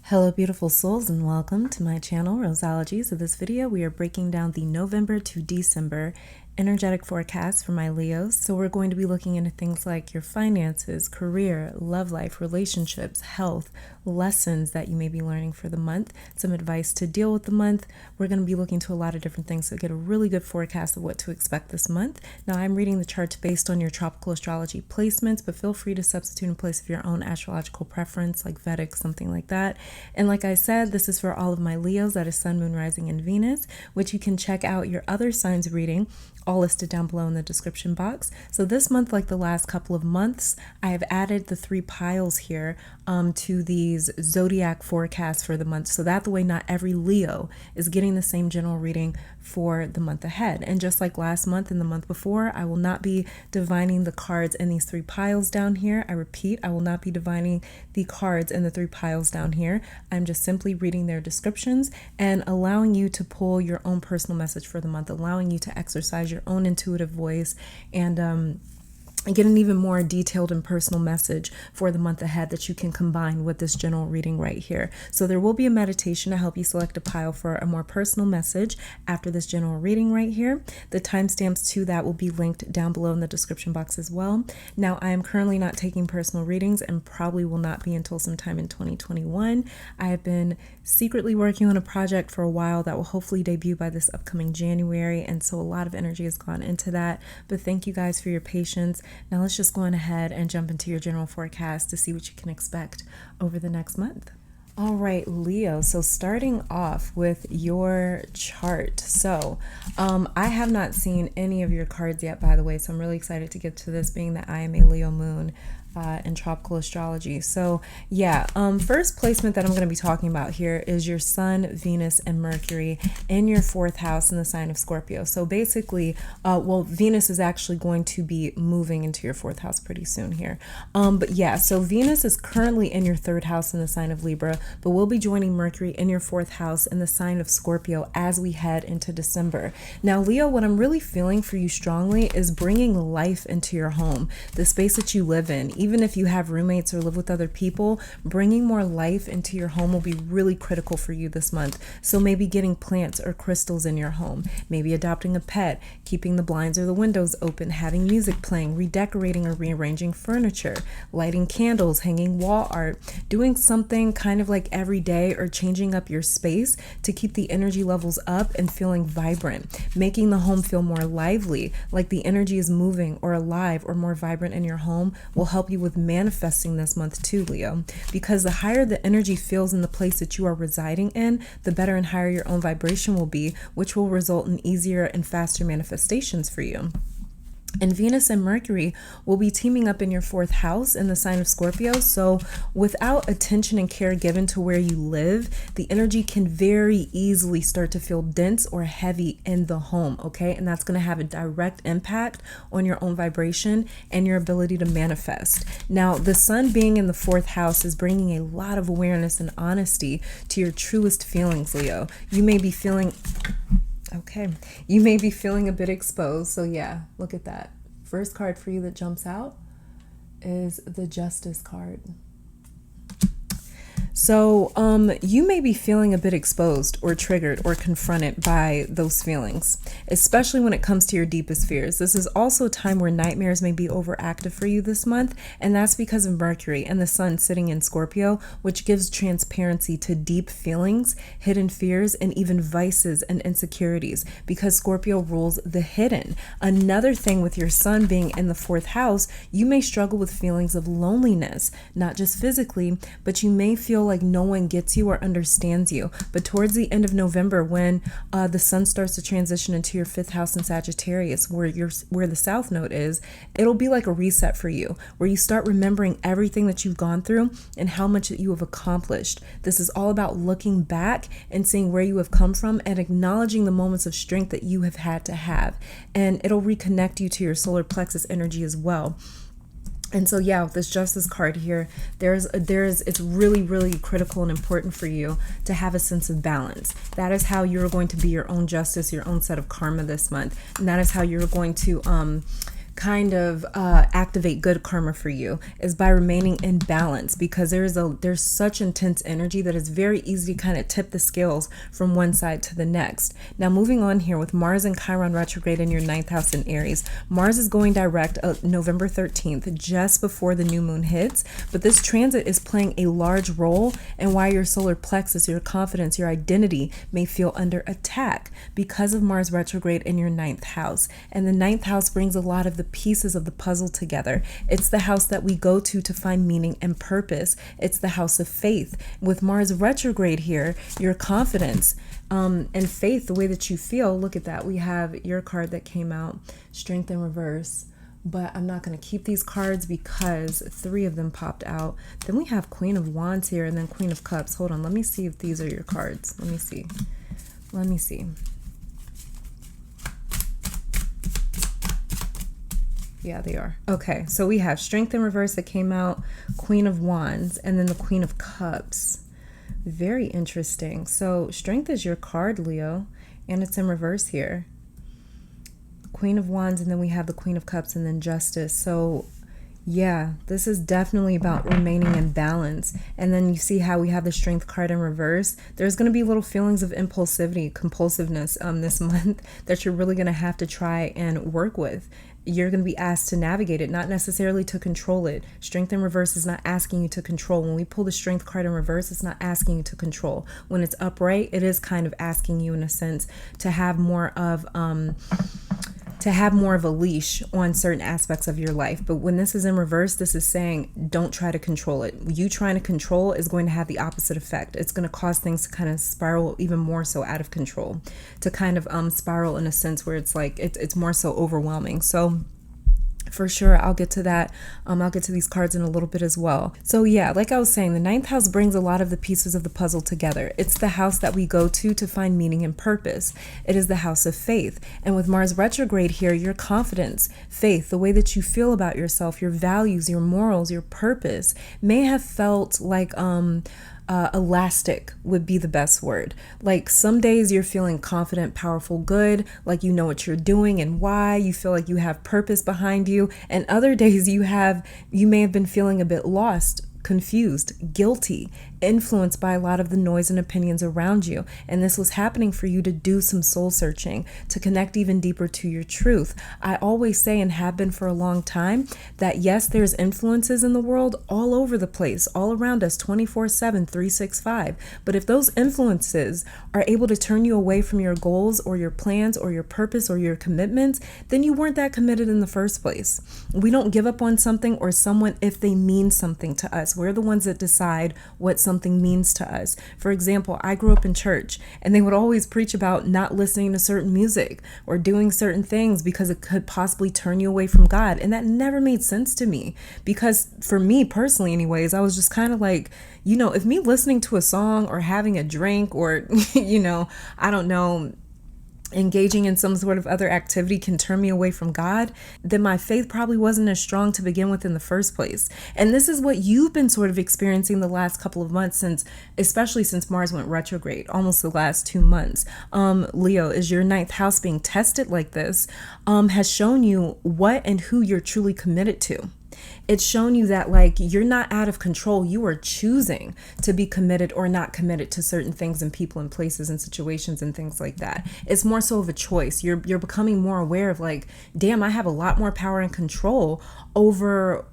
Hello beautiful souls and welcome to my channel Roseology. So this video we are breaking down the November to December energetic forecast for my Leos. So we're going to be looking into things like your finances, career, love life, relationships, health, lessons that you may be learning for the month, some advice to deal with the month. We're going to be looking to a lot of different things to get a really good forecast of what to expect this month. Now I'm reading the charts based on your tropical astrology placements, but feel free to substitute in place of your own astrological preference like Vedic, something like that. And like I said, this is for all of my Leos, that is Sun, Moon, Rising, and Venus, which you can check out your other signs reading, all listed down below in the description box. So this month, like the last couple of months, I have added the 3 piles here to these zodiac forecasts for the month. So that way not every Leo is getting the same general reading for the month ahead. And just like last month and the month before, I will not be divining the cards in these 3 piles down here. I repeat, I will not be divining the cards in the 3 piles down here. I'm just simply reading their descriptions and allowing you to pull your own personal message for the month, allowing you to exercise your own intuitive voice and get an even more detailed and personal message for the month ahead that you can combine with this general reading right here. So there will be a meditation to help you select a pile for a more personal message after this general reading right here. The timestamps to that will be linked down below in the description box as well. Now, I am currently not taking personal readings and probably will not be until sometime in 2021. I have been secretly working on a project for a while that will hopefully debut by this upcoming January, and so a lot of energy has gone into that. But thank you guys for your patience. Now let's just go on ahead and jump into your general forecast to see what you can expect over the next month. All right, Leo, so starting off with your chart. So I have not seen any of your cards yet, by the way, so I'm really excited to get to this, being that I am a Leo moon in tropical astrology. So yeah, first placement that I'm going to be talking about here is your Sun, Venus, and Mercury in your 4th house in the sign of Scorpio. So basically, well, Venus is actually going to be moving into your 4th house pretty soon here. But yeah, so Venus is currently in your 3rd house in the sign of Libra, but we'll be joining Mercury in your 4th house in the sign of Scorpio as we head into December. Now, Leo, what I'm really feeling for you strongly is bringing life into your home, the space that you live in. Even if you have roommates or live with other people, bringing more life into your home will be really critical for you this month. So maybe getting plants or crystals in your home, maybe adopting a pet, keeping the blinds or the windows open, having music playing, redecorating or rearranging furniture, lighting candles, hanging wall art, doing something kind of like every day, or changing up your space to keep the energy levels up and feeling vibrant, making the home feel more lively, like the energy is moving or alive or more vibrant in your home, will help you with manifesting this month too, Leo, because the higher the energy feels in the place that you are residing in, the better and higher your own vibration will be, which will result in easier and faster manifestations for you. And Venus and Mercury will be teaming up in your 4th house in the sign of Scorpio. So without attention and care given to where you live, the energy can very easily start to feel dense or heavy in the home, okay? And that's going to have a direct impact on your own vibration and your ability to manifest. Now, the sun being in the 4th house is bringing a lot of awareness and honesty to your truest feelings, Leo. You may be feeling... Okay, you may be feeling a bit exposed. So yeah, look at that. First card for you that jumps out is the Justice card. So you may be feeling a bit exposed or triggered or confronted by those feelings, especially when it comes to your deepest fears. This is also a time where nightmares may be overactive for you this month, and that's because of Mercury and the sun sitting in Scorpio, which gives transparency to deep feelings, hidden fears, and even vices and insecurities, because Scorpio rules the hidden. Another thing with your sun being in the 4th house, you may struggle with feelings of loneliness, not just physically, but you may feel like no one gets you or understands you. But towards the end of November, when the sun starts to transition into your 5th house in Sagittarius, where the south node is, it'll be like a reset for you, where you start remembering everything that you've gone through and how much that you have accomplished. This is all about looking back and seeing where you have come from and acknowledging the moments of strength that you have had to have. And it'll reconnect you to your solar plexus energy as well. And so yeah, with this Justice card here, it's really, really critical and important for you to have a sense of balance. That is how you're going to be your own justice, your own set of karma this month. And that is how you're going to kind of activate good karma for you is by remaining in balance, because there's such intense energy that it's very easy to kind of tip the scales from one side to the next. Now moving on here with Mars and Chiron retrograde in your 9th house in Aries. Mars is going direct November 13th, just before the new moon hits, but this transit is playing a large role in why your solar plexus, your confidence, your identity may feel under attack because of Mars retrograde in your 9th house. And the 9th house brings a lot of the pieces of the puzzle together. It's the house that we go to find meaning and purpose. It's the house of faith. With Mars retrograde here, your confidence and faith, the way that you feel, look at that. We have your card that came out, Strength in reverse. But I'm not going to keep these cards because 3 of them popped out. Then we have Queen of Wands here and then Queen of Cups. Hold on, let me see if these are your cards. Let me see. Yeah, they are. Okay, so we have Strength in reverse that came out, Queen of Wands, and then the Queen of Cups. Very interesting. So Strength is your card, Leo, and it's in reverse here. Queen of Wands, and then we have the Queen of Cups, and then Justice. So yeah, this is definitely about remaining in balance. And then you see how we have the Strength card in reverse. There's going to be little feelings of impulsivity, compulsiveness this month that you're really going to have to try and work with. You're going to be asked to navigate it, not necessarily to control it. Strength in reverse is not asking you to control. When we pull the Strength card in reverse, it's not asking you to control. When it's upright, it is kind of asking you, in a sense, to have more of a leash on certain aspects of your life. But when this is in reverse, this is saying don't try to control it. You trying to control is going to have the opposite effect. It's going to cause things to kind of spiral even more so out of control, to kind of spiral in a sense where it's like it's more so overwhelming. So for sure, I'll get to that. I'll get to these cards in a little bit as well. So yeah, like I was saying, the 9th house brings a lot of the pieces of the puzzle together. It's the house that we go to find meaning and purpose. It is the house of faith. And with Mars retrograde here, your confidence, faith, the way that you feel about yourself, your values, your morals, your purpose may have felt like elastic would be the best word. Like some days you're feeling confident, powerful, good, like you know what you're doing and why, you feel like you have purpose behind you, and other days you may have been feeling a bit lost, confused, guilty, influenced by a lot of the noise and opinions around you. And this was happening for you to do some soul searching, to connect even deeper to your truth. I always say, and have been for a long time, that yes, there's influences in the world all over the place, all around us, 24/7, 365. But if those influences are able to turn you away from your goals or your plans or your purpose or your commitments, then you weren't that committed in the first place. We don't give up on something or someone if they mean something to us. We're the ones that decide what something means to us. For example, I grew up in church and they would always preach about not listening to certain music or doing certain things because it could possibly turn you away from God. And that never made sense to me, because for me personally anyways, I was just kind of like, if me listening to a song or having a drink or, I don't know, engaging in some sort of other activity can turn me away from God, then my faith probably wasn't as strong to begin with in the first place. And this is what you've been sort of experiencing the last couple of months, especially since Mars went retrograde, almost the last 2 months. Leo, is your 9th house being tested like this, has shown you what and who you're truly committed to. It's shown you that you're not out of control. You are choosing to be committed or not committed to certain things and people and places and situations and things like that. It's more so of a choice. You're becoming more aware of damn, I have a lot more power and control over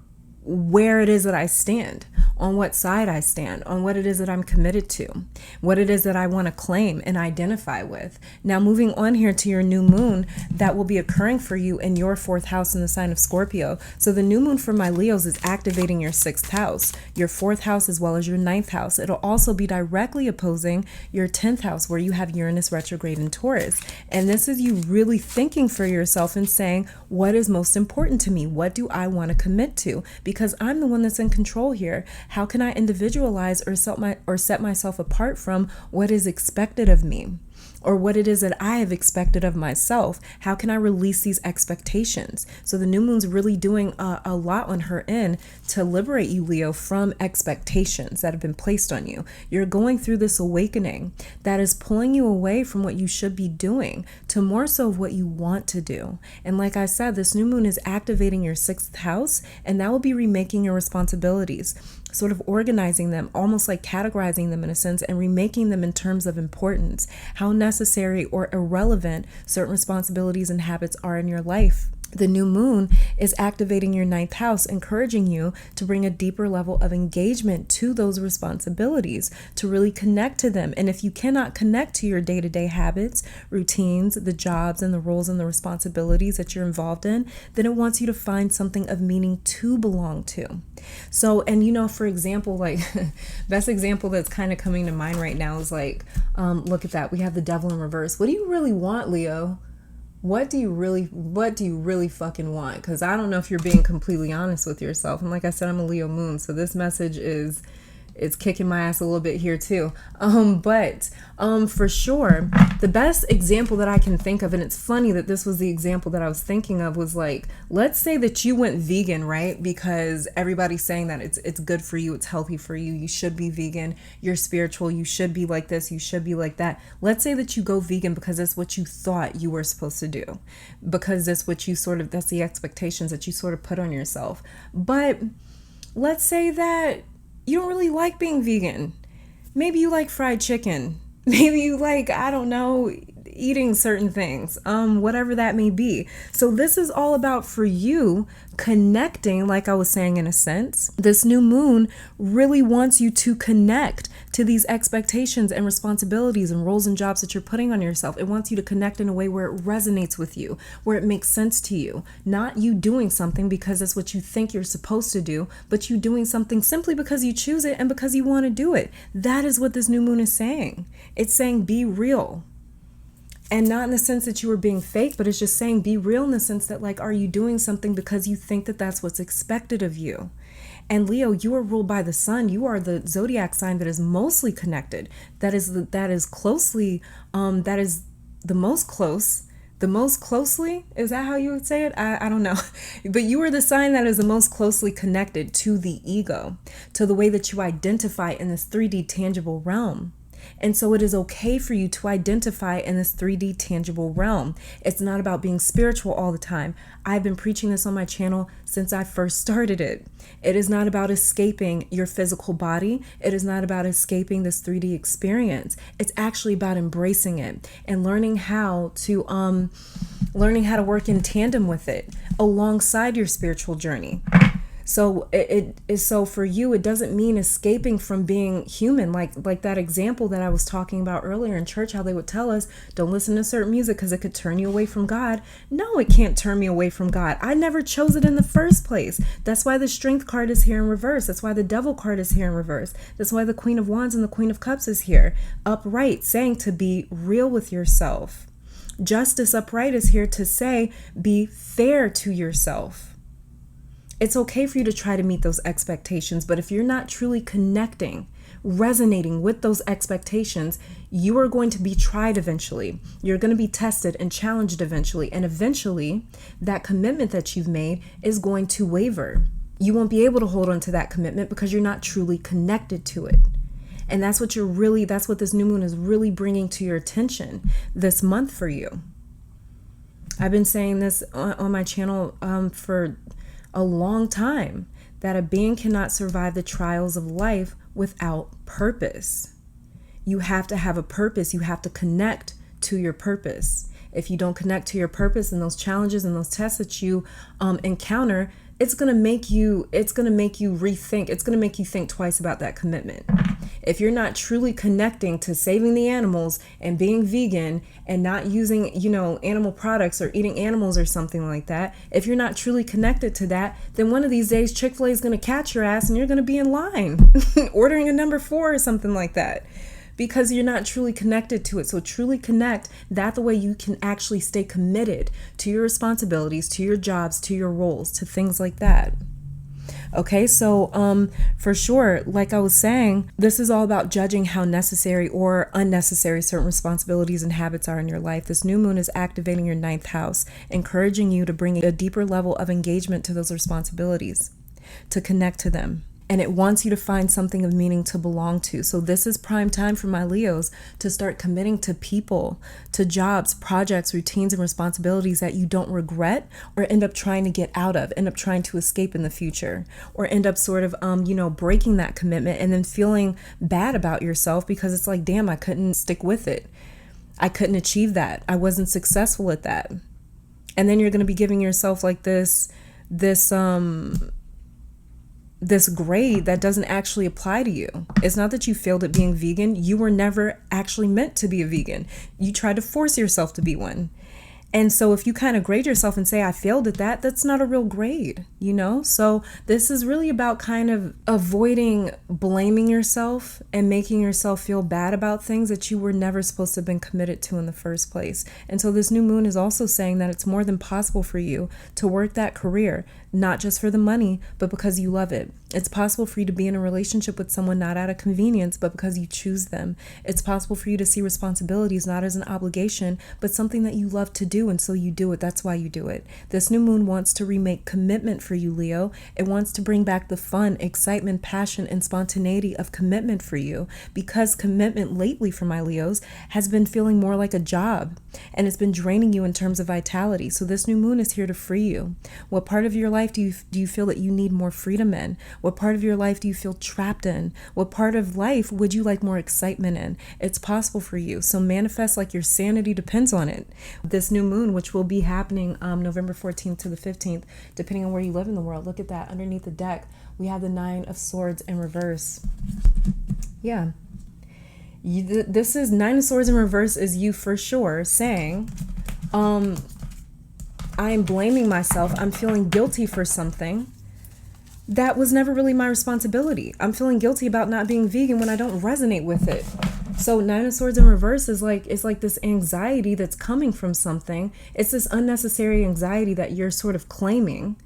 where it is that I stand, on what side I stand, on what it is that I'm committed to, what it is that I want to claim and identify with. Now, moving on here to your new moon that will be occurring for you in your 4th house in the sign of Scorpio. So the new moon for my Leos is activating your 6th house, your 4th house, as well as your 9th house. It'll also be directly opposing your 10th house where you have Uranus retrograde in Taurus. And this is you really thinking for yourself and saying, what is most important to me? What do I want to commit to? Because I'm the one that's in control here. How can I individualize or set myself apart from what is expected of me? or what it is that I have expected of myself. How can I release these expectations? So the new moon's really doing a lot on her end to liberate you, Leo, from expectations that have been placed on you. You're going through this awakening that is pulling you away from what you should be doing to more so of what you want to do. And like I said, this new moon is activating your 6th house, and that will be remaking your responsibilities, sort of organizing them, almost like categorizing them in a sense, and remaking them in terms of importance, how necessary or irrelevant certain responsibilities and habits are in your life. The new moon is activating your 9th house, encouraging you to bring a deeper level of engagement to those responsibilities, to really connect to them. And if you cannot connect to your day-to-day habits, routines, the jobs and the roles and the responsibilities that you're involved in, then it wants you to find something of meaning to belong to. So, and for example, like best example that's kind of coming to mind right now is like, look at that. We have the devil in reverse. What do you really want, Leo? What do you really fucking want? Because I don't know if you're being completely honest with yourself. And like I said, I'm a Leo moon, so this message it's kicking my ass a little bit here too. But for sure, the best example that I can think of, and it's funny that this was the example that I was thinking of, was like, let's say that you went vegan, right? Because everybody's saying that it's good for you, it's healthy for you, you should be vegan, you're spiritual, you should be like this, you should be like that. Let's say that you go vegan because that's what you thought you were supposed to do, because that's what you that's the expectations that you sort of put on yourself. But let's say that you don't really like being vegan. Maybe you like fried chicken. Maybe you like, I don't know, eating certain things, whatever that may be. So this is all about, for you, connecting, like I was saying, in a sense. This new moon really wants you to connect to these expectations and responsibilities and roles and jobs that you're putting on yourself. It wants you to connect in a way where it resonates with you, where it makes sense to you. Not you doing something because that's what you think you're supposed to do, but you doing something simply because you choose it and because you want to do it. That is what this new moon is saying. It's saying be real. And not in the sense that you were being fake, but it's just saying be real in the sense that, like, are you doing something because you think that that's what's expected of you? And Leo, you are ruled by the sun. You are the zodiac sign that is mostly connected. That is the most closely, is that how you would say it? I don't know. But you are the sign that is the most closely connected to the ego, to the way that you identify in this 3D tangible realm. And so it is okay for you to identify in this 3D tangible realm. It's not about being spiritual all the time. I've been preaching this on my channel since I first started it. It is not about escaping your physical body. It is not about escaping this 3D experience. It's actually about embracing it and learning how to work in tandem with it alongside your spiritual journey. So it is, so for you, it doesn't mean escaping from being human, like that example that I was talking about earlier in church, how they would tell us, don't listen to certain music because it could turn you away from God. No, it can't turn me away from God. I never chose it in the first place. That's why the Strength card is here in reverse. That's why the Devil card is here in reverse. That's why the Queen of Wands and the Queen of Cups is here upright, saying to be real with yourself. Justice upright is here to say, be fair to yourself. It's okay for you to try to meet those expectations, but if you're not truly connecting, resonating with those expectations, you are going to be tried eventually. You're going to be tested and challenged eventually. And eventually, that commitment that you've made is going to waver. You won't be able to hold on to that commitment because you're not truly connected to it. And that's what this new moon is really bringing to your attention this month for you. I've been saying this on my channel for a long time, that a being cannot survive the trials of life without purpose. You have to have a purpose. You have to connect to your purpose. If you don't connect to your purpose and those challenges and those tests that you encounter, it's going to make you rethink. It's going to make you think twice about that commitment. If you're not truly connecting to saving the animals and being vegan and not using, animal products or eating animals or something like that, if you're not truly connected to that, then one of these days Chick-fil-A is going to catch your ass and you're going to be in line ordering a number 4 or something like that, because you're not truly connected to it. So truly connect. That's the way you can actually stay committed to your responsibilities, to your jobs, to your roles, to things like that. Okay, so for sure, like I was saying, this is all about judging how necessary or unnecessary certain responsibilities and habits are in your life. This new moon is activating your ninth house, encouraging you to bring a deeper level of engagement to those responsibilities, to connect to them. And it wants you to find something of meaning to belong to. So this is prime time for my Leos to start committing to people, to jobs, projects, routines, and responsibilities that you don't regret or end up trying to get out of, end up trying to escape in the future, or end up sort of, breaking that commitment and then feeling bad about yourself because it's like, damn, I couldn't stick with it. I couldn't achieve that. I wasn't successful at that. And then you're going to be giving yourself like this grade that doesn't actually apply to you. It's not that you failed at being vegan. You were never actually meant to be a vegan. You tried to force yourself to be one. And so if you kind of grade yourself and say, I failed at that, that's not a real grade, So this is really about kind of avoiding blaming yourself and making yourself feel bad about things that you were never supposed to have been committed to in the first place. And so this new moon is also saying that it's more than possible for you to work that career, not just for the money, but because you love it. It's possible for you to be in a relationship with someone not out of convenience, but because you choose them. It's possible for you to see responsibilities not as an obligation, but something that you love to do, and so you do it. That's why you do it. This new moon wants to remake commitment for you, Leo. It wants to bring back the fun, excitement, passion, and spontaneity of commitment for you, because commitment lately for my Leos has been feeling more like a job, and it's been draining you in terms of vitality. So this new moon is here to free you. What part of your life do you feel that you need more freedom in? What part of your life do you feel trapped in? What part of life would you like more excitement in? It's possible for you. So manifest like your sanity depends on it. This new moon, which will be happening November 14th to the 15th, depending on where you live in the world. Look at that. Underneath the deck, we have the 9 of Swords in reverse. Yeah. This is 9 of Swords in reverse is you for sure saying, I am blaming myself. I'm feeling guilty for something that was never really my responsibility. I'm feeling guilty about not being vegan when I don't resonate with it. So 9 of Swords in reverse is like this anxiety that's coming from something. It's this unnecessary anxiety that you're sort of claiming.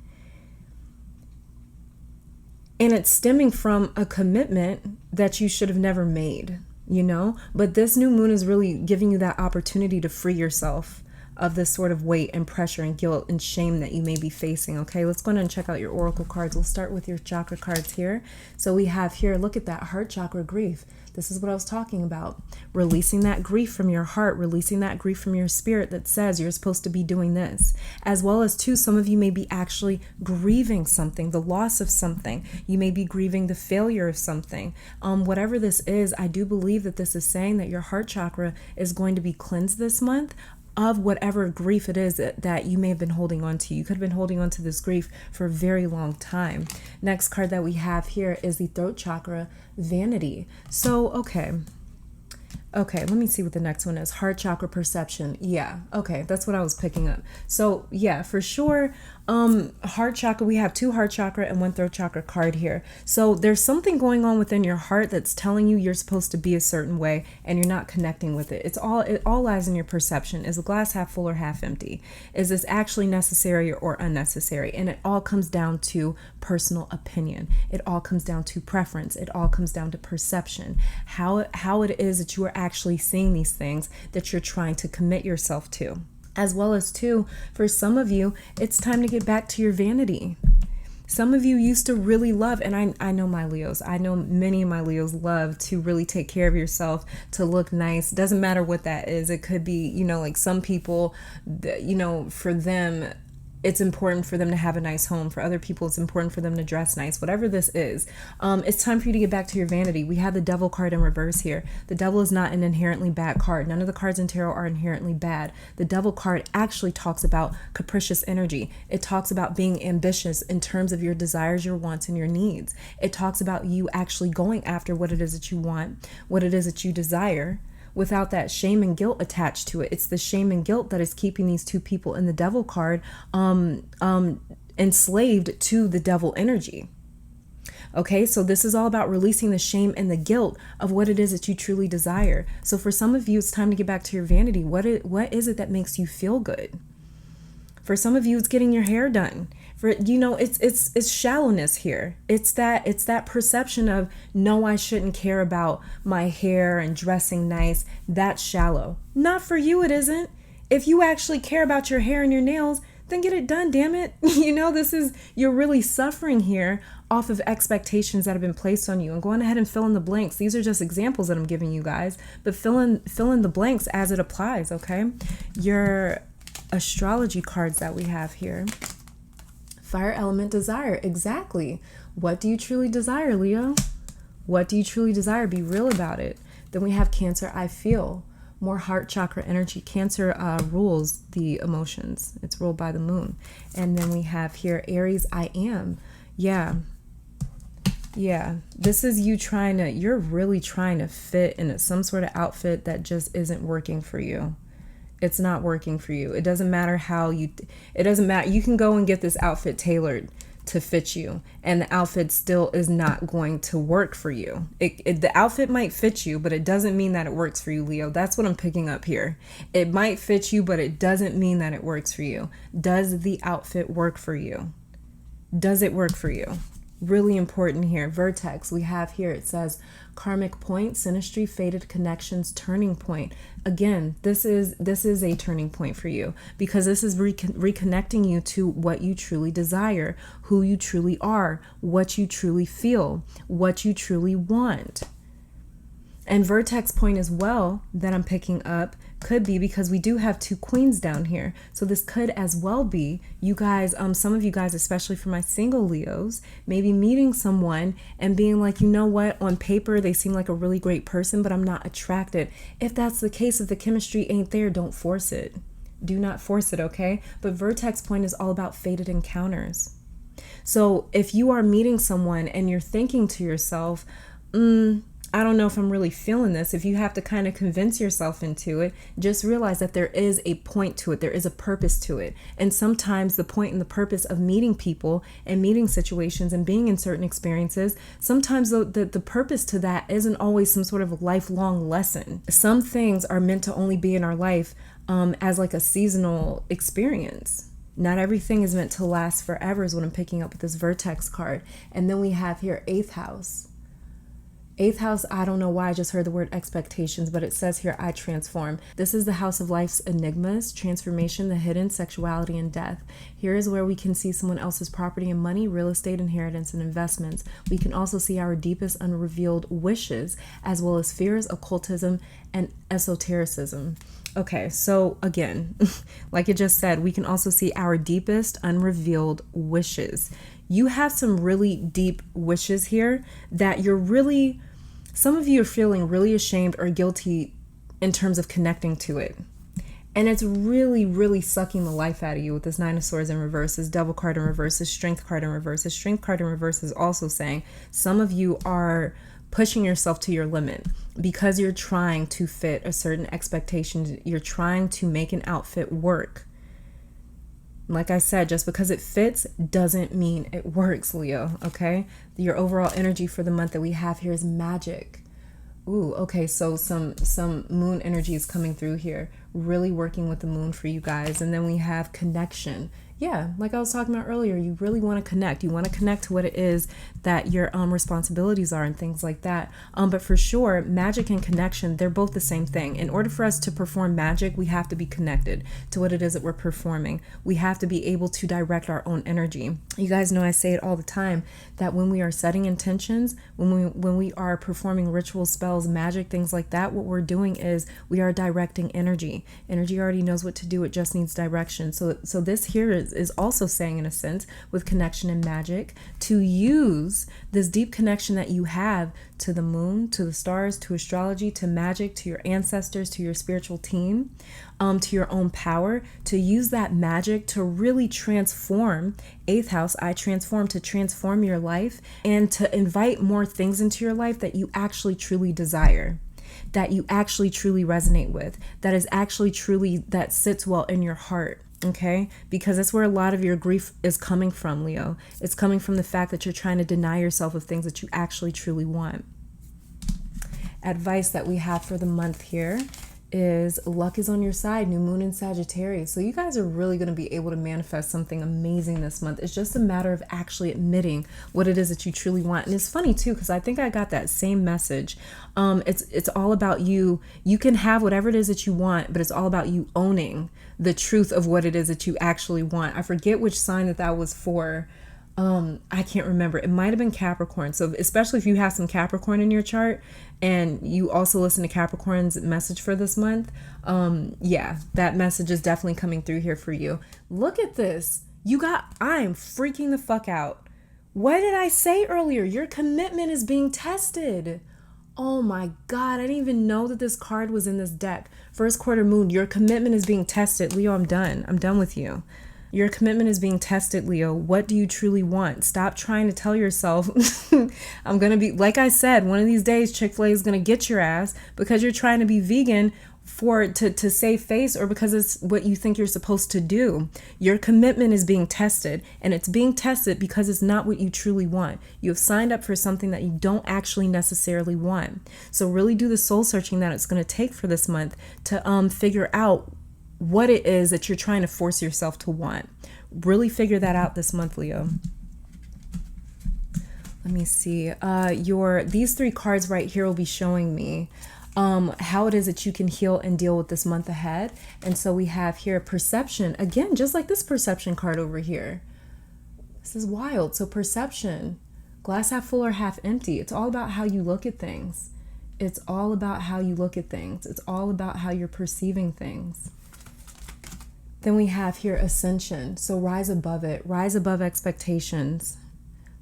And it's stemming from a commitment that you should have never made, But this new moon is really giving you that opportunity to free yourself of this sort of weight and pressure and guilt and shame that you may be facing. Okay, let's go ahead and check out your oracle cards. We'll start with your chakra cards here. So we have here, look at that heart chakra, grief. This is what I was talking about. Releasing that grief from your heart, releasing that grief from your spirit that says you're supposed to be doing this. As well as too, some of you may be actually grieving something, the loss of something. You may be grieving the failure of something. Whatever this is, I do believe that this is saying that your heart chakra is going to be cleansed this month of whatever grief it is that you may have been holding on to. You could have been holding on to this grief for a very long time. Next card that we have here is the throat chakra, vanity. So, okay, let me see what the next one is. Heart chakra, perception. Yeah, okay, that's what I was picking up. So, yeah, for sure, heart chakra, we have 2 heart chakra and 1 throat chakra card here. So there's something going on within your heart that's telling you you're supposed to be a certain way and you're not connecting with it. It all lies in your perception. Is the glass half full or half empty? Is this actually necessary or unnecessary? And it all comes down to personal opinion. It all comes down to preference. It all comes down to perception. How it is that you are actually seeing these things that you're trying to commit yourself to. As well as too, for some of you, it's time to get back to your vanity. Some of you used to really love, and I know my Leos, I know many of my Leos love to really take care of yourself, to look nice. Doesn't matter what that is. It could be, like some people, for them, it's important for them to have a nice home. For other people, it's important for them to dress nice. Whatever this is, it's time for you to get back to your vanity. We have the Devil card in reverse here. The Devil is not an inherently bad card. None of the cards in tarot are inherently bad. The Devil card actually talks about capricious energy. It talks about being ambitious in terms of your desires, your wants, and your needs. It talks about you actually going after what it is that you want, what it is that you desire, without that shame and guilt attached to it. It's the shame and guilt that is keeping these 2 people in the Devil card enslaved to the devil energy. Okay, so this is all about releasing the shame and the guilt of what it is that you truly desire. So for some of you, it's time to get back to your vanity. What is it that makes you feel good? For some of you, it's getting your hair done. For, you know, it's shallowness here. It's that perception of, no, I shouldn't care about my hair and dressing nice. That's shallow. Not for you, it isn't. If you actually care about your hair and your nails, then get it done, damn it. You know, you're really suffering here off of expectations that have been placed on you. And go on ahead and fill in the blanks. These are just examples that I'm giving you guys, but fill in the blanks as it applies, okay? Your astrology cards that we have here. Fire element desire. Exactly. What do you truly desire, Leo? What do you truly desire? Be real about it. Then we have Cancer, I feel. More heart chakra energy. Cancer rules the emotions. It's ruled by the moon. And then we have here Aries, I am. Yeah. This is you you're really trying to fit into some sort of outfit that just isn't working for you. It's not working for you. It doesn't matter it doesn't matter. You can go and get this outfit tailored to fit you, and the outfit still is not going to work for you. The outfit might fit you, but it doesn't mean that it works for you, Leo. That's what I'm picking up here. It might fit you, but it doesn't mean that it works for you. Does the outfit work for you? Does it work for you? Really important here. Vertex, we have here, it says karmic point, synastry, fated connections, turning point. Again, this is a turning point for you, because this is reconnecting you to what you truly desire, who you truly are, what you truly feel, what you truly want. And vertex point as well that I'm picking up could be because we do have two queens down here. So this could as well be you guys, some of you guys, especially for my single Leos, maybe meeting someone and being like, you know what, on paper, they seem like a really great person, but I'm not attracted. If that's the case, if the chemistry ain't there, don't force it. Do not force it, okay? But vertex point is all about fated encounters. So if you are meeting someone and you're thinking to yourself, I don't know if I'm really feeling this. If you have to kind of convince yourself into it, just realize that there is a point to it. There is a purpose to it. And sometimes the point and the purpose of meeting people and meeting situations and being in certain experiences, sometimes the purpose to that isn't always some sort of lifelong lesson. Some things are meant to only be in our life as like a seasonal experience. Not everything is meant to last forever is what I'm picking up with this vertex card. And then we have here 8th house. 8th house, I don't know why I just heard the word expectations, but it says here, I transform. This is the house of life's enigmas, transformation, the hidden, sexuality, and death. Here is where we can see someone else's property and money, real estate, inheritance, and investments. We can also see our deepest unrevealed wishes, as well as fears, occultism, and esotericism. Okay, so again, like it just said, we can also see our deepest unrevealed wishes. You have some really deep wishes here that some of you are feeling really ashamed or guilty in terms of connecting to it. And it's really, really sucking the life out of you with this 9 of Swords in reverse, this Devil card in reverse, this Strength card in reverse. This Strength card in reverse is also saying some of you are pushing yourself to your limit because you're trying to fit a certain expectation. You're trying to make an outfit work. Like I said, just because it fits doesn't mean it works, Leo, okay? Your overall energy for the month that we have here is magic. Ooh, okay, so some moon energy is coming through here. Really working with the moon for you guys. And then we have connection. Yeah, like I was talking about earlier, you really want to connect. You want to connect to what it is that your responsibilities are and things like that. But for sure, magic and connection, they're both the same thing. In order for us to perform magic, we have to be connected to what it is that we're performing. We have to be able to direct our own energy. You guys know I say it all the time that when we are setting intentions, when we are performing ritual spells, magic, things like that, what we're doing is we are directing energy. Energy already knows what to do. It just needs direction. So this here is also saying, in a sense, with connection and magic, to use this deep connection that you have to the moon, to the stars, to astrology, to magic, to your ancestors, to your spiritual team, to your own power, to use that magic to really transform. 8th house, I transform, to transform your life and to invite more things into your life that you actually truly desire, that you actually truly resonate with, that is actually truly, that sits well in your heart. Okay, because that's where a lot of your grief is coming from, Leo. It's coming from the fact that you're trying to deny yourself of things that you actually truly want. Advice that we have for the month here. is luck is on your side, new moon in Sagittarius. So you guys are really going to be able to manifest something amazing this month. It's just a matter of actually admitting what it is that you truly want. And it's funny too, because I think I got that same message. It's all about you. You can have whatever it is that you want, but it's all about you owning the truth of what it is that you actually want. I forget which sign that was for. I can't remember. It might have been Capricorn. So especially if you have some Capricorn in your chart and you also listen to Capricorn's message for this month, yeah, that message is definitely coming through here for you. Look at this. I'm freaking the fuck out. What did I say earlier? Your commitment is being tested. Oh my God, I didn't even know that this card was in this deck. First quarter moon, your commitment is being tested. Leo, I'm done. I'm done with you. Your commitment is being tested, Leo. What do you truly want? Stop trying to tell yourself, I'm going to be, like I said, one of these days, Chick-fil-A is going to get your ass because you're trying to be vegan to save face, or because it's what you think you're supposed to do. Your commitment is being tested, and it's being tested because it's not what you truly want. You have signed up for something that you don't actually necessarily want. So really do the soul searching that it's going to take for this month to figure out what it is that you're trying to force yourself to want. Really figure that out this month, Leo. Let me see. These three cards right here will be showing me how it is that you can heal and deal with this month ahead. And so we have here perception. Again, just like this perception card over here. This is wild. So perception, glass half full or half empty. It's all about how you look at things. It's all about how you look at things. It's all about how you're perceiving things. Then we have here ascension. So rise above it, rise above expectations.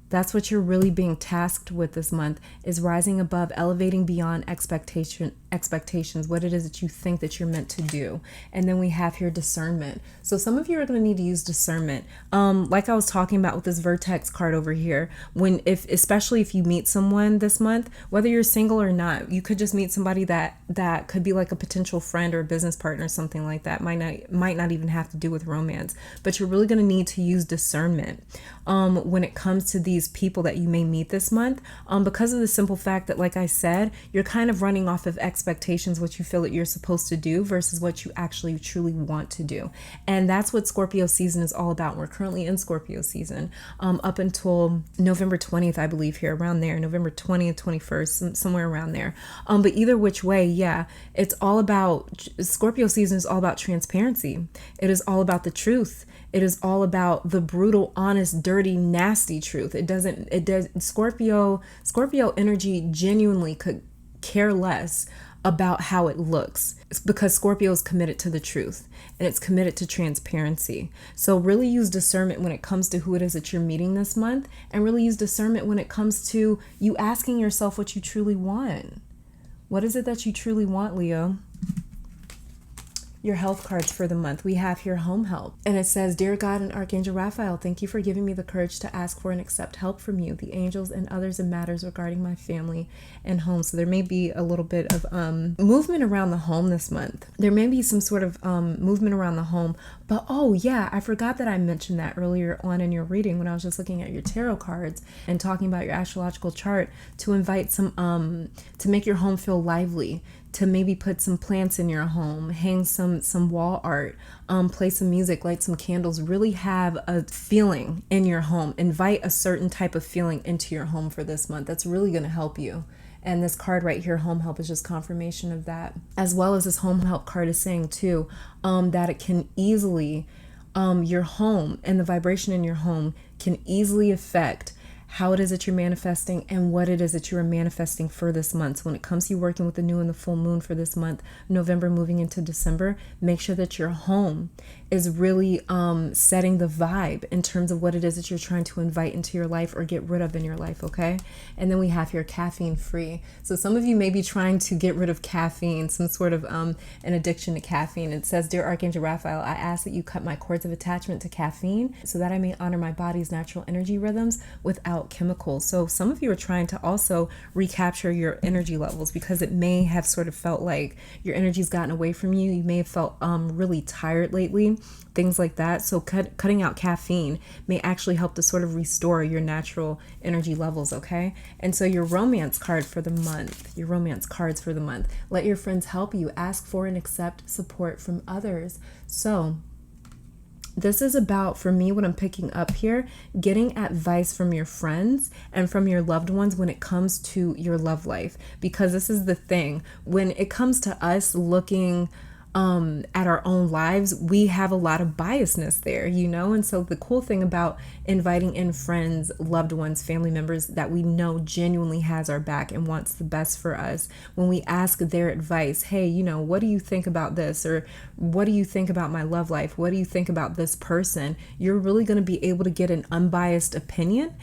That's what you're really being tasked with this month, is rising above, elevating beyond expectations, what it is that you think that you're meant to do. And then we have here discernment. So some of you are going to need to use discernment. Like I was talking about with this vertex card over here, especially if you meet someone this month, whether you're single or not, you could just meet somebody that could be like a potential friend or a business partner, something like that. Might not even have to do with romance, but you're really going to need to use discernment when it comes to these people that you may meet this month, because of the simple fact that, like I said, you're kind of running off of expectations, what you feel that you're supposed to do versus what you actually truly want to do. And that's what Scorpio season is all about. We're currently in Scorpio season up until November 20th, I believe, here around there, November 20th, 21st, somewhere around there. But either which way, yeah, it's all about, Scorpio season is all about transparency. It is all about the truth. It is all about the brutal, honest, dirty, nasty truth. Scorpio energy genuinely could care less about how it looks. It's because Scorpio is committed to the truth and it's committed to transparency. So really use discernment when it comes to who it is that you're meeting this month, and really use discernment when it comes to you asking yourself what you truly want. What is it that you truly want, Leo? Your health cards for the month. We have here home help, and it says, Dear God and Archangel Raphael, thank you for giving me the courage to ask for and accept help from you, the angels, and others in matters regarding my family and home. So there may be a little bit of movement around the home this month. There may be some sort of movement around the home, but oh yeah, I forgot that I mentioned that earlier on in your reading when I was just looking at your tarot cards and talking about your astrological chart, to invite some to make your home feel lively, to maybe put some plants in your home, hang some wall art, play some music, light some candles, really have a feeling in your home. Invite a certain type of feeling into your home for this month. That's really going to help you. And this card right here, home help, is just confirmation of that. As well as this home help card is saying too, that it can easily, your home and the vibration in your home can easily affect how it is that you're manifesting and what it is that you are manifesting for this month. So when it comes to you working with the new and the full moon for this month, November moving into December, make sure that your home is really setting the vibe in terms of what it is that you're trying to invite into your life or get rid of in your life, okay? And then we have here caffeine free. So some of you may be trying to get rid of caffeine, some sort of an addiction to caffeine. It says, Dear Archangel Raphael, I ask that you cut my cords of attachment to caffeine so that I may honor my body's natural energy rhythms without out chemicals. So some of you are trying to also recapture your energy levels because it may have sort of felt like your energy's gotten away from you. You may have felt really tired lately, things like that. So cutting out caffeine may actually help to sort of restore your natural energy levels, okay? And so your romance card for the month, your romance cards for the month, let your friends help you, ask for and accept support from others. So this is about, for me, what I'm picking up here, getting advice from your friends and from your loved ones when it comes to your love life. Because this is the thing, when it comes to us looking at our own lives, we have a lot of biasness there, you know? And so the cool thing about inviting in friends, loved ones, family members that we know genuinely has our back and wants the best for us, when we ask their advice, hey, you know, what do you think about this? Or what do you think about my love life? What do you think about this person? You're really going to be able to get an unbiased opinion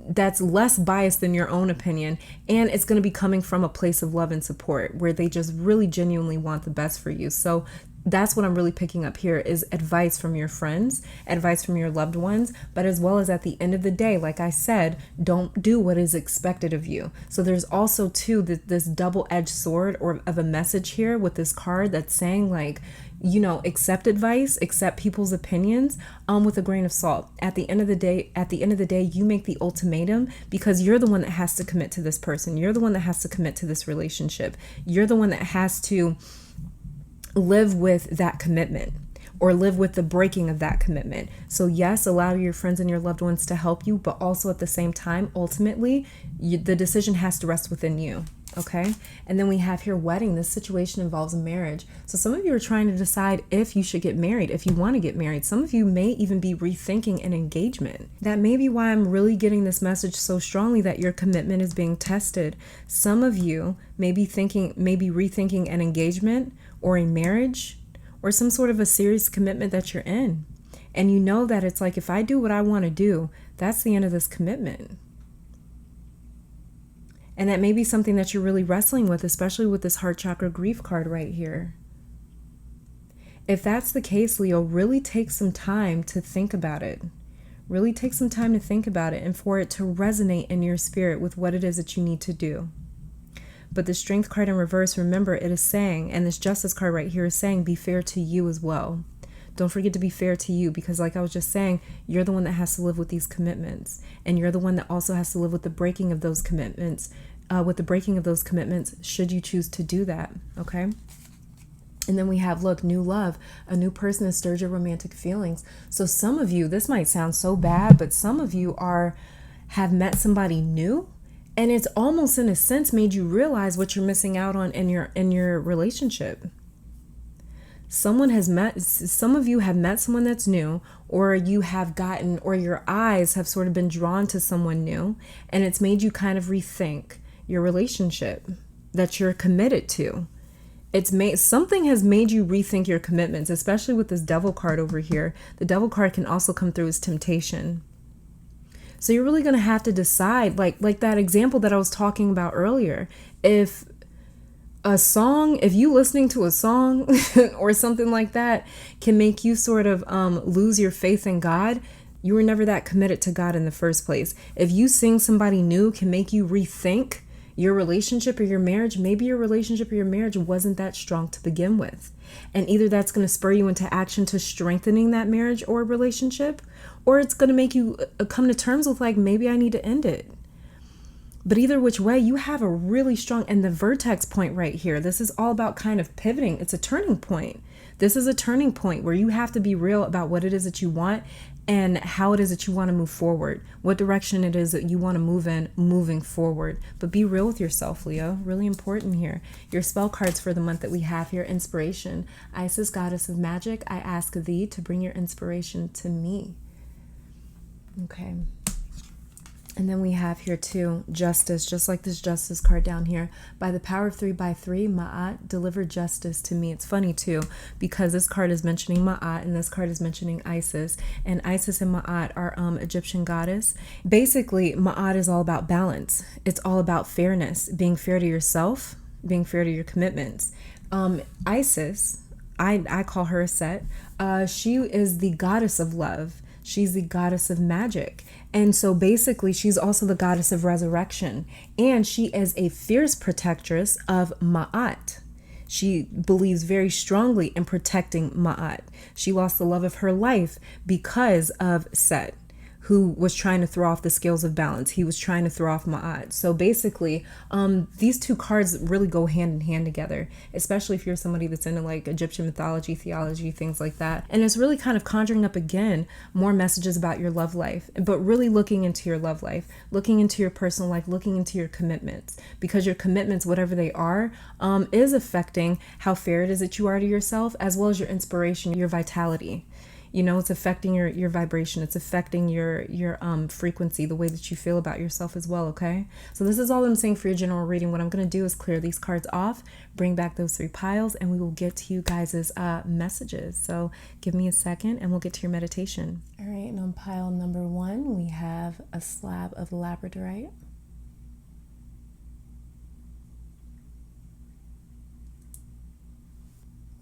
that's less biased than your own opinion. And it's going to be coming from a place of love and support where they just really genuinely want the best for you. So that's what I'm really picking up here is advice from your friends, advice from your loved ones, but as well as at the end of the day, like I said, don't do what is expected of you. So there's also too this double-edged sword or of a message here with this card that's saying like, you know, accept advice, accept people's opinions with a grain of salt. At the end of the day, you make the ultimatum because you're the one that has to commit to this person. You're the one that has to commit to this relationship. You're the one that has to live with that commitment or live with the breaking of that commitment. So yes, allow your friends and your loved ones to help you, but also at the same time, ultimately, the decision has to rest within you. Okay. And then we have here wedding. This situation involves a marriage. So some of you are trying to decide if you should get married, if you want to get married. Some of you may even be rethinking an engagement. That may be why I'm really getting this message so strongly that your commitment is being tested. Some of you may be rethinking an engagement or a marriage or some sort of a serious commitment that you're in. And you know that it's like, if I do what I want to do, that's the end of this commitment. And that may be something that you're really wrestling with, especially with this heart chakra grief card right here. If that's the case, Leo, really take some time to think about it. Really take some time to think about it and for it to resonate in your spirit with what it is that you need to do. But the strength card in reverse, remember, it is saying, and this justice card right here is saying, be fair to you as well. Don't forget to be fair to you because like I was just saying, you're the one that has to live with these commitments. And you're the one that also has to live with the breaking of those commitments, should you choose to do that, okay? And then we have, look, new love. A new person has stirred your romantic feelings. So some of you, this might sound so bad, but some of you have met somebody new. And it's almost in a sense made you realize what you're missing out on in your relationship. Some of you have met someone that's new, or you have gotten, or your eyes have sort of been drawn to someone new, and it's made you kind of rethink your relationship that you're committed to. Something has made you rethink your commitments, especially with this devil card over here. The devil card can also come through as temptation. So you're really going to have to decide, like that example that I was talking about earlier. If you listening to a song or something like that can make you sort of lose your faith in God, you were never that committed to God in the first place. If you seeing somebody new can make you rethink your relationship or your marriage, maybe your relationship or your marriage wasn't that strong to begin with. And either that's going to spur you into action to strengthening that marriage or relationship, or it's going to make you come to terms with like, maybe I need to end it. But either which way, you have a really strong, and the vertex point right here, this is all about kind of pivoting. It's a turning point. This is a turning point where you have to be real about what it is that you want and how it is that you want to move forward, what direction it is that you want to move in moving forward. But be real with yourself, Leo. Really important here. Your spell cards for the month that we have here, inspiration. Isis, goddess of magic, I ask thee to bring your inspiration to me. Okay. And then we have here too, justice, just like this justice card down here. By the power of 3x3, Ma'at, deliver justice to me. It's funny too, because this card is mentioning Ma'at and this card is mentioning Isis. And Isis and Ma'at are Egyptian goddess. Basically, Ma'at is all about balance. It's all about fairness, being fair to yourself, being fair to your commitments. Isis, I call her a Set. She is the goddess of love. She's the goddess of magic. And so basically, she's also the goddess of resurrection. And she is a fierce protectress of Ma'at. She believes very strongly in protecting Ma'at. She lost the love of her life because of Set, who was trying to throw off the scales of balance. He was trying to throw off Ma'at. So basically, these two cards really go hand in hand together, especially if you're somebody that's into like Egyptian mythology, theology, things like that. And it's really kind of conjuring up again more messages about your love life, but really looking into your love life, looking into your personal life, looking into your commitments, because your commitments, whatever they are, is affecting how fair it is that you are to yourself, as well as your inspiration, your vitality. You know, it's affecting your vibration. It's affecting your frequency, the way that you feel about yourself as well, okay? So this is all I'm saying for your general reading. What I'm going to do is clear these cards off, bring back those 3 piles, and we will get to you guys' messages. So give me a second and we'll get to your meditation. All right, and on pile number 1, we have a slab of labradorite.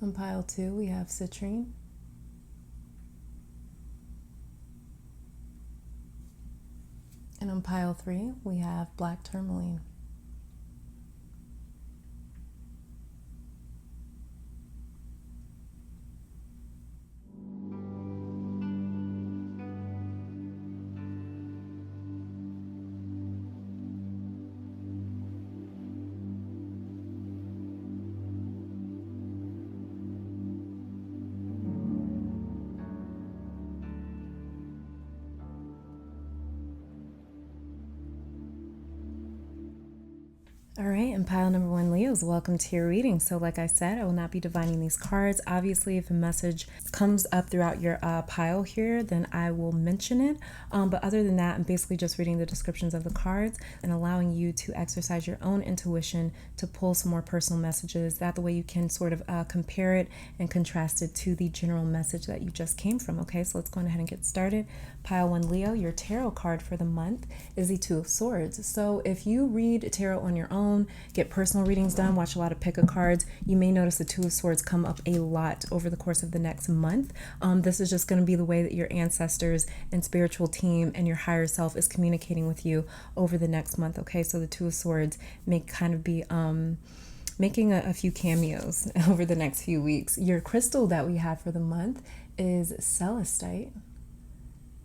On pile 2, we have citrine. And on pile 3, we have black tourmaline. All right, and pile number 1, Leos, welcome to your reading. So like I said, I will not be divining these cards. Obviously, if a message comes up throughout your pile here, then I will mention it. But other than that, I'm basically just reading the descriptions of the cards and allowing you to exercise your own intuition to pull some more personal messages. That the way you can sort of compare it and contrast it to the general message that you just came from. Okay, so let's go ahead and get started. Pile 1, Leo, your tarot card for the month is the 2 of Swords. So if you read tarot on your own, get personal readings done, watch a lot of pick-a cards, you may notice the 2 of Swords come up a lot over the course of the next month. This is just going to be the way that your ancestors and spiritual team and your higher self is communicating with you over the next month. Okay, so the 2 of Swords may kind of be making a few cameos over the next few weeks. Your crystal that we have for the month is celestite.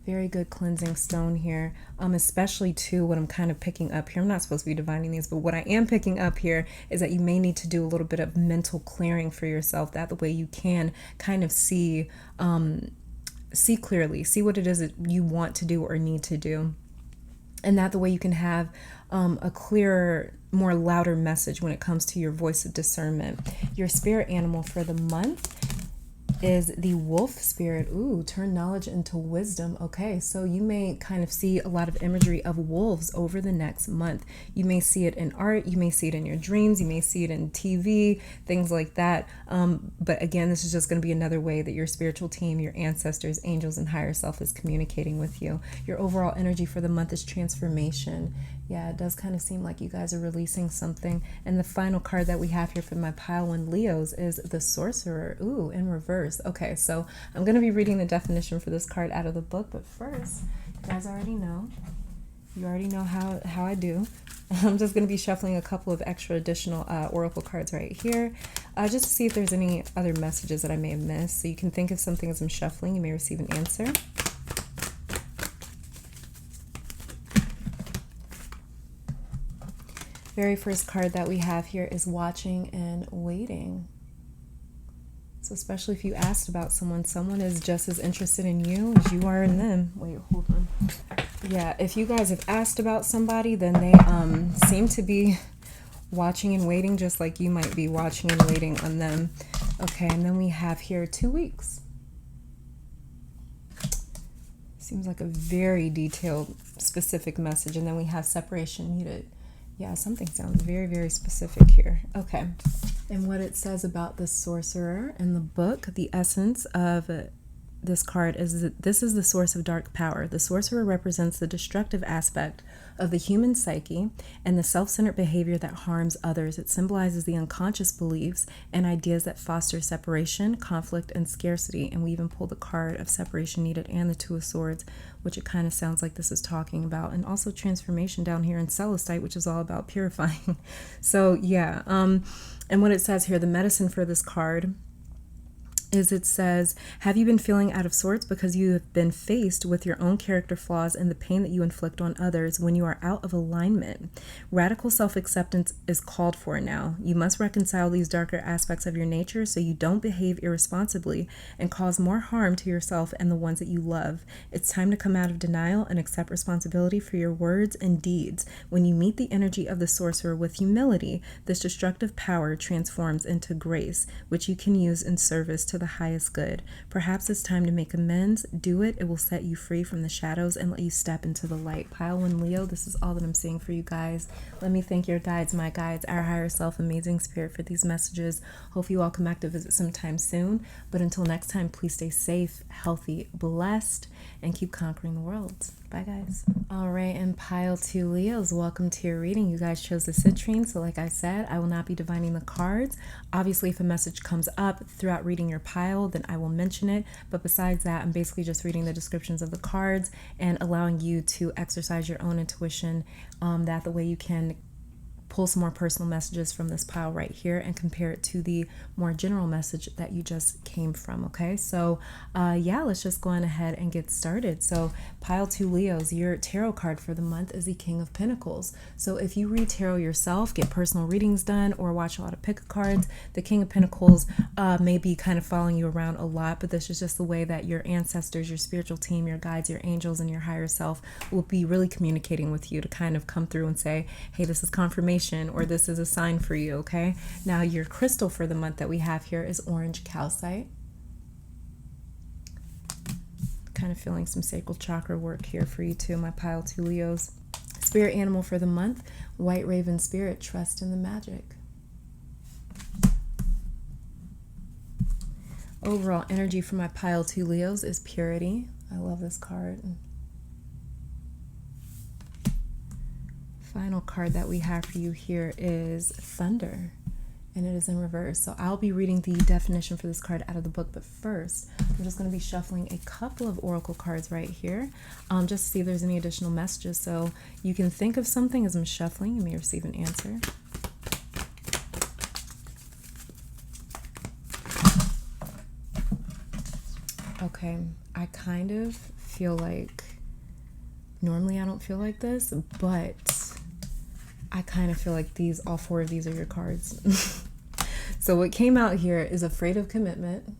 Very good cleansing stone here, especially too what I'm kind of picking up here. I'm not supposed to be divining these, but what I am picking up here is that you may need to do a little bit of mental clearing for yourself. That the way you can kind of see clearly, see what it is that you want to do or need to do. And that the way you can have a clearer, more louder message when it comes to your voice of discernment. Your spirit animal for the month is the wolf spirit. Ooh, turn knowledge into wisdom. Okay, so you may kind of see a lot of imagery of wolves over the next month. You may see it in art, you may see it in your dreams, you may see it in TV, things like that. But again, this is just going to be another way that your spiritual team, your ancestors, angels, and higher self is communicating with you. Your overall energy for the month is transformation. Yeah, it does kind of seem like you guys are releasing something. And the final card that we have here for my pile 1 Leos is the Sorcerer. Ooh, in reverse. Okay, so I'm going to be reading the definition for this card out of the book. But first, you guys already know. You already know how I do. I'm just going to be shuffling a couple of extra additional oracle cards right here, just to see if there's any other messages that I may have missed. So you can think of something as I'm shuffling. You may receive an answer. Very first card that we have here is watching and waiting. So especially if you asked about someone is just as interested in you as you are in them. Wait, hold on. Yeah, if you guys have asked about somebody, then they seem to be watching and waiting just like you might be watching and waiting on them. Okay, and then we have here 2 weeks. Seems like a very detailed, specific message. And then we have separation needed. Yeah, something sounds very, very specific here. Okay. And what it says about the sorcerer in the book, the essence of this card is that this is the source of dark power. The sorcerer represents the destructive aspect of the human psyche and the self-centered behavior that harms others. It symbolizes the unconscious beliefs and ideas that foster separation, conflict, and scarcity. And we even pulled the card of separation needed and the Two of Swords, which it kind of sounds like this is talking about. And also transformation down here in Celestite, which is all about purifying. So yeah, and what it says here, the medicine for this card is, it says, have you been feeling out of sorts because you have been faced with your own character flaws and the pain that you inflict on others when you are out of alignment? Radical self-acceptance is called for now. You must reconcile these darker aspects of your nature so you don't behave irresponsibly and cause more harm to yourself and the ones that you love. It's time to come out of denial and accept responsibility for your words and deeds. When you meet the energy of the sorcerer with humility, this destructive power transforms into grace, which you can use in service to the highest good. Perhaps it's time to make amends. Do it. It will set you free from the shadows and let you step into the light. Pile 1 Leo, this is all that I'm seeing for you guys. Let me thank your guides, my guides, our higher self, amazing spirit, for these messages. Hope you all come back to visit sometime soon. But until next time, please stay safe, healthy, blessed, and keep conquering the world. Bye, guys. All right, and pile 2 Leos, welcome to your reading. You guys chose the citrine, so like I said, I will not be divining the cards. Obviously, if a message comes up throughout reading your pile, then I will mention it. But besides that, I'm basically just reading the descriptions of the cards and allowing you to exercise your own intuition, that the way you can pull some more personal messages from this pile right here and compare it to the more general message that you just came from. Okay, so yeah, let's just go on ahead and get started. So pile 2 Leos, your tarot card for the month is the King of Pentacles. So if you read tarot yourself, get personal readings done, or watch a lot of pick cards, the King of Pentacles may be kind of following you around a lot, but this is just the way that your ancestors, your spiritual team, your guides, your angels, and your higher self will be really communicating with you to kind of come through and say, hey, this is confirmation, or this is a sign for you. Okay, now your crystal for the month that we have here is orange calcite. Kind of feeling some sacral chakra work here for you too, my pile 2 Leos. Spirit animal for the month, white raven spirit, trust in the magic. Overall energy for my pile 2 Leos is purity. I love this card. Final card that we have for you here is thunder, and it is in reverse. So I'll be reading the definition for this card out of the book, but first I'm just going to be shuffling a couple of oracle cards right here, just to see if there's any additional messages. So you can think of something as I'm shuffling. You may receive an answer. Okay, I kind of feel like, normally I don't feel like this, but I kind of feel like all 4 of these are your cards. So what came out here is afraid of commitment,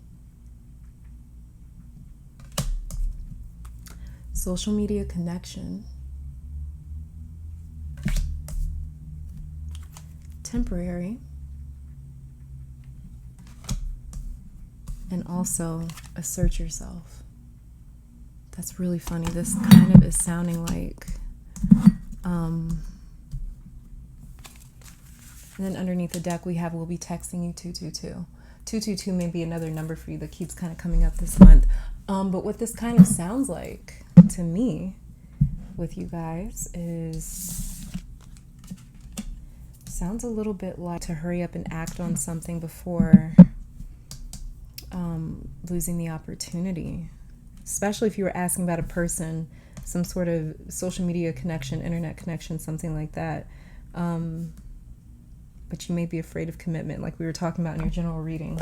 social media connection, temporary, and also assert yourself. That's really funny. This kind of is sounding like, and then underneath the deck we have, we'll be texting you 222. 222 may be another number for you that keeps kind of coming up this month. But what this kind of sounds like to me with you guys is, sounds a little bit like to hurry up and act on something before losing the opportunity. Especially if you were asking about a person, some sort of social media connection, internet connection, something like that. But you may be afraid of commitment, like we were talking about in your general reading.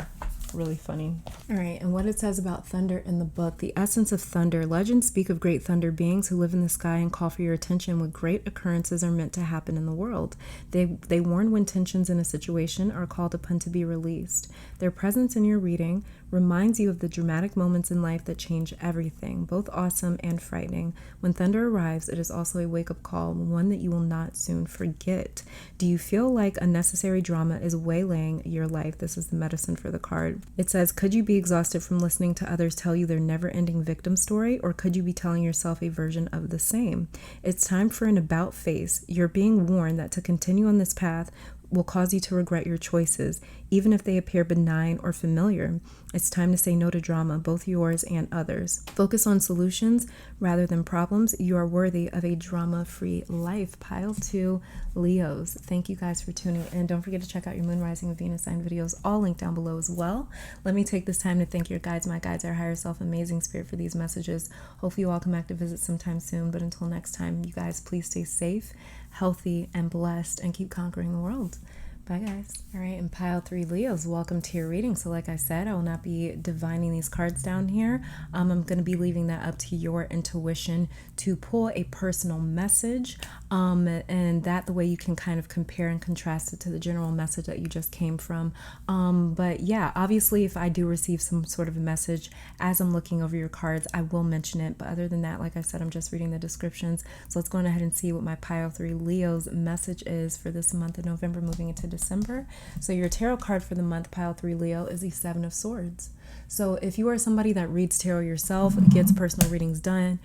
Really funny. All right, and what it says about thunder in the book. The essence of thunder. Legends speak of great thunder beings who live in the sky and call for your attention when great occurrences are meant to happen in the world. They warn when tensions in a situation are called upon to be released. Their presence in your reading reminds you of the dramatic moments in life that change everything, both awesome and frightening. When thunder arrives, it is also a wake-up call, one that you will not soon forget. Do you feel like unnecessary drama is waylaying your life? This is the medicine for the card. It says, could you be exhausted from listening to others tell you their never-ending victim story, or could you be telling yourself a version of the same? It's time for an about face. You're being warned that to continue on this path will cause you to regret your choices, even if they appear benign or familiar. It's time to say no to drama, both yours and others. Focus on solutions rather than problems. You are worthy of a drama-free life. Pile 2, Leos. Thank you guys for tuning in. Don't forget to check out your moon, rising, and Venus sign videos, all linked down below as well. Let me take this time to thank your guides, my guides, our higher self, amazing spirit, for these messages. Hopefully you all come back to visit sometime soon. But until next time, you guys, please stay safe, healthy, and blessed, and keep conquering the world. Bye, guys. All right, and pile 3, Leos, welcome to your reading. So like I said, I will not be divining these cards down here. I'm going to be leaving that up to your intuition to pull a personal message, and that the way you can kind of compare and contrast it to the general message that you just came from. But yeah, obviously, if I do receive some sort of a message as I'm looking over your cards, I will mention it. But other than that, like I said, I'm just reading the descriptions. So let's go ahead and see what my pile 3 Leos message is for this month of November, moving into December. So your tarot card for the month, pile 3 Leo, is the 7 of Swords. So if you are somebody that reads tarot yourself, gets personal readings done,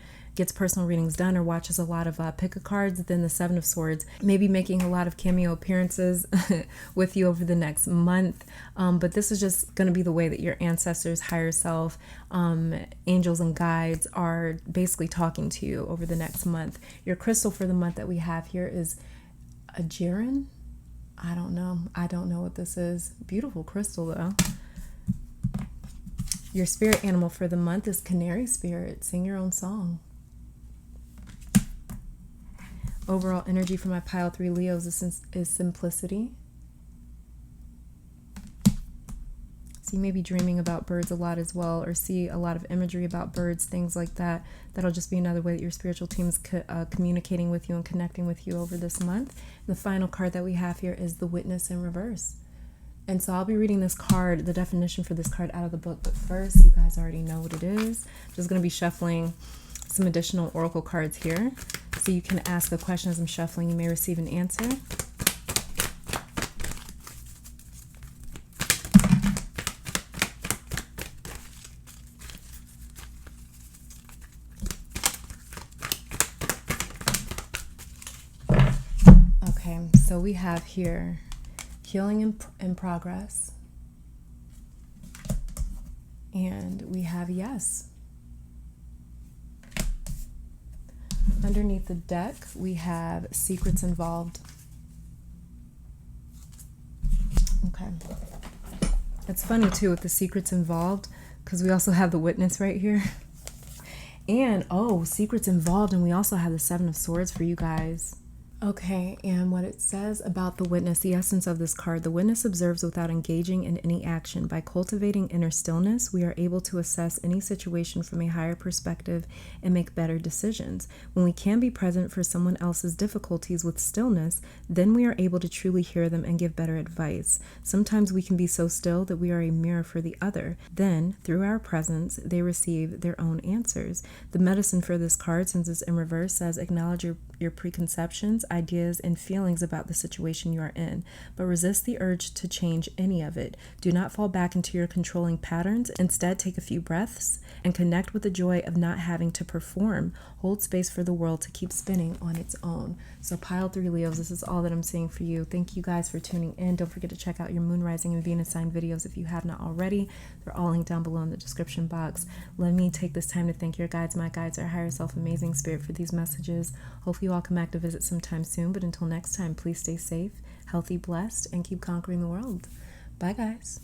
or watches a lot of pick-a-cards, then the 7 of Swords may be making a lot of cameo appearances with you over the next month. But this is just going to be the way that your ancestors, higher self, angels and guides are basically talking to you over the next month. Your crystal for the month that we have here is a Jiren. I don't know what this is. Beautiful crystal though. Your spirit animal for the month is canary spirit. Sing your own song. Overall energy for my pile 3 Leos is simplicity. So you may be dreaming about birds a lot as well, or see a lot of imagery about birds, things like that. That'll just be another way that your spiritual team is communicating with you and connecting with you over this month. And the final card that we have here is the Witness in reverse. And so I'll be reading this card, the definition for this card, out of the book. But first, you guys already know what it is. Just going to be shuffling some additional oracle cards here. So you can ask a question as I'm shuffling. You may receive an answer. Okay, so we have here healing in progress, and we have yes. Underneath the deck, we have secrets involved. Okay. It's funny too with the secrets involved, because we also have the Witness right here. And, oh, secrets involved, and we also have the 7 of Swords for you guys. Okay, and what it says about the Witness, the essence of this card: the Witness observes without engaging in any action. By cultivating inner stillness, we are able to assess any situation from a higher perspective and make better decisions. When we can be present for someone else's difficulties with stillness, then we are able to truly hear them and give better advice. Sometimes we can be so still that we are a mirror for the other. Then, through our presence, they receive their own answers. The medicine for this card, since it's in reverse, says acknowledge your preconceptions, ideas, and feelings about the situation you are in, but resist the urge to change any of it. Do not fall back into your controlling patterns. Instead, take a few breaths and connect with the joy of not having to perform. Hold space for the world to keep spinning on its own. So pile 3 Leos, this is all that I'm saying for you. Thank you guys for tuning in. Don't forget to check out your moon, rising, and Venus sign videos if you have not already. They're all linked down below in the description box. Let me take this time to thank your guides, my guides, our higher self, amazing spirit, for these messages. Hopefully you all come back to visit sometime soon, but until next time, please stay safe, healthy, blessed, and keep conquering the world. Bye, guys.